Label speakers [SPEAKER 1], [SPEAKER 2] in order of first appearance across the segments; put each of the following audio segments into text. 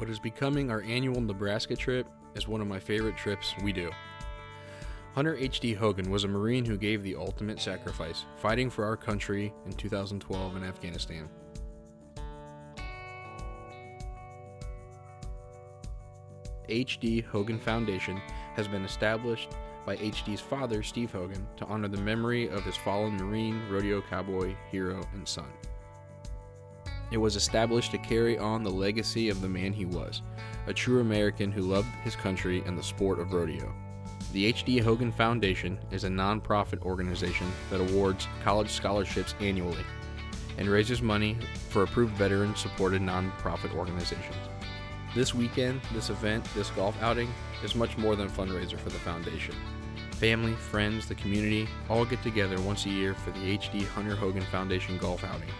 [SPEAKER 1] What is becoming our annual Nebraska trip is one of my favorite trips we do. Hunter H.D. Hogan was a Marine who gave the ultimate sacrifice, fighting for our country in 2012 in Afghanistan. H.D. Hogan Foundation has been established by H.D.'s father, Steve Hogan, to honor the memory of his fallen Marine, rodeo cowboy, hero, and son. It was established to carry on the legacy of the man he was, a true American who loved his country and the sport of rodeo. The H.D. Hogan Foundation is a nonprofit organization that awards college scholarships annually and raises money for approved veteran-supported nonprofit organizations. This weekend, this event, this golf outing is much more than a fundraiser for the foundation. Family, friends, the community all get together once a year for the H.D. Hunter Hogan Foundation golf outing.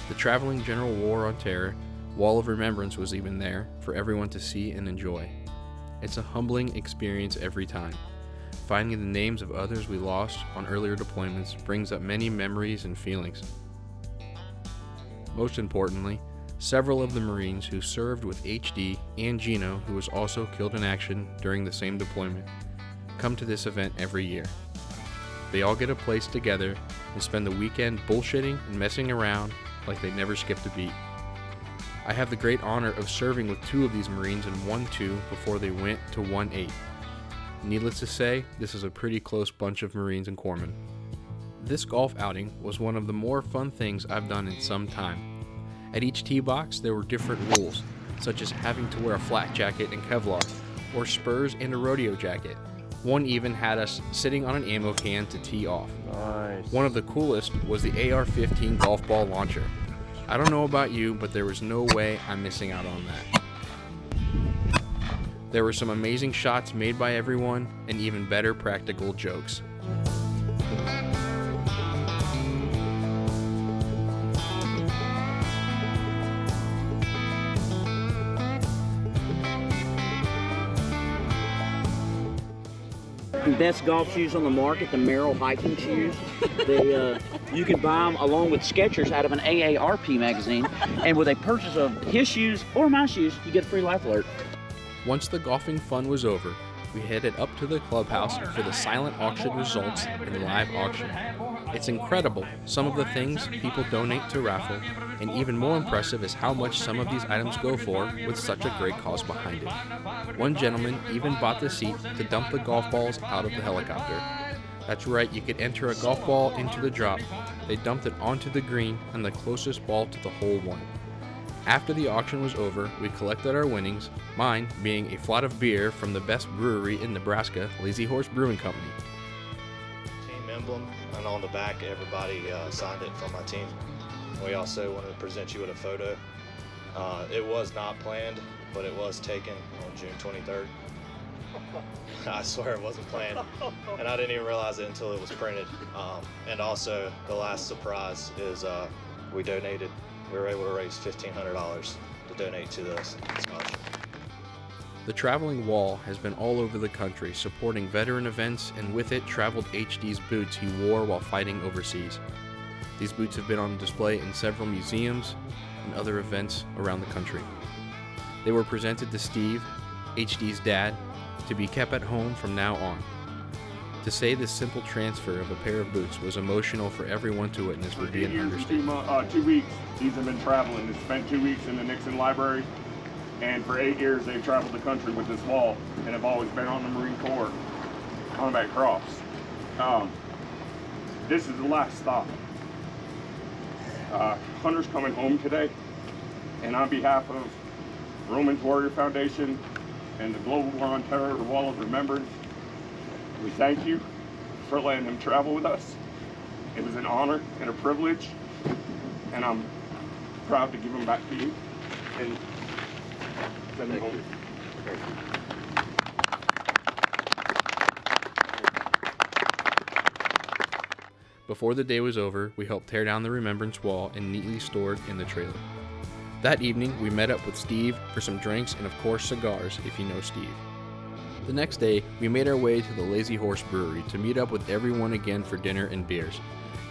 [SPEAKER 1] The traveling General War on Terror Wall of Remembrance was even there for everyone to see and enjoy. It's a humbling experience every time. Finding the names of others we lost on earlier deployments brings up many memories and feelings. Most importantly, several of the Marines who served with HD and Gino, who was also killed in action during the same deployment, come to this event every year. They all get a place together and spend the weekend bullshitting and messing around like they never skipped a beat. I have the great honor of serving with two of these Marines in 1-2 before they went to 1-8. Needless to say, this is a pretty close bunch of Marines and corpsmen. This golf outing was one of the more fun things I've done in some time. At each tee box, there were different rules, such as having to wear a flak jacket and Kevlar, or spurs and a rodeo jacket. One even had us sitting on an ammo can to tee off.
[SPEAKER 2] Nice.
[SPEAKER 1] One of the coolest was the AR-15 golf ball launcher. I don't know about you, but there was no way I'm missing out on that. There were some amazing shots made by everyone, and even better practical jokes.
[SPEAKER 3] Best golf shoes on the market, the Merrill hiking shoes. You can buy them along with Skechers out of an AARP magazine, and with a purchase of his shoes or my shoes, you get a free life alert.
[SPEAKER 1] Once the golfing fun was over, we headed up to the clubhouse for the silent auction results and live auction. It's incredible, some of the things people donate to raffle, and even more impressive is how much some of these items go for with such a great cause behind it. One gentleman even bought the seat to dump the golf balls out of the helicopter. That's right, you could enter a golf ball into the drop. They dumped it onto the green and the closest ball to the hole won. After the auction was over, we collected our winnings, mine being a flat of beer from the best brewery in Nebraska, Lazy Horse Brewing Company.
[SPEAKER 2] Team emblem, and on the back, everybody signed it from my team. We also wanted to present you with a photo. It was not planned, but it was taken on June 23rd. I swear it wasn't planned, and I didn't even realize it until it was printed. And also, the last surprise is we were able to raise $1,500 to donate to this scholarship.
[SPEAKER 1] The traveling wall has been all over the country supporting veteran events, and with it traveled HD's boots he wore while fighting overseas. These boots have been on display in several museums and other events around the country. They were presented to Steve, HD's dad, to be kept at home from now on. To say this simple transfer of a pair of boots was emotional for everyone to witness would be an understatement.
[SPEAKER 4] 2 weeks, these have been traveling. They spent 2 weeks in the Nixon Library, and for 8 years they've traveled the country with this wall and have always been on the Marine Corps Combat Cross. This is the last stop. Hunter's coming home today, and on behalf of Roman's Warrior Foundation and the Global War on Terror, the Wall of Remembrance, we thank you for letting him travel with us. It was an honor and a privilege, and I'm proud to give him back to you and send him home.
[SPEAKER 1] Before the day was over, we helped tear down the remembrance wall and neatly stored in the trailer. That evening, we met up with Steve for some drinks and of course cigars, if you know Steve. The next day, we made our way to the Lazy Horse Brewery to meet up with everyone again for dinner and beers.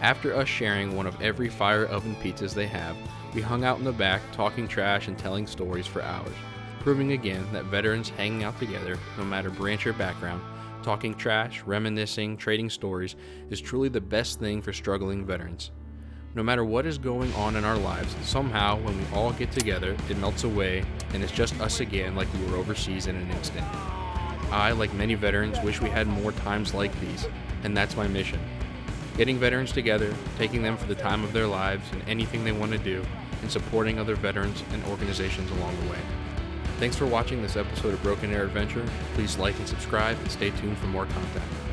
[SPEAKER 1] After us sharing one of every fire oven pizzas they have, we hung out in the back talking trash and telling stories for hours. proving again that veterans hanging out together, no matter branch or background, talking trash, reminiscing, trading stories, is truly the best thing for struggling veterans. No matter what is going on in our lives, somehow when we all get together, it melts away and it's just us again like we were overseas in an instant. I, like many veterans, wish we had more times like these, and that's my mission. Getting veterans together, taking them for the time of their lives and anything they want to do, and supporting other veterans and organizations along the way. Thanks for watching this episode of Broken Air Adventure. Please like and subscribe and stay tuned for more content.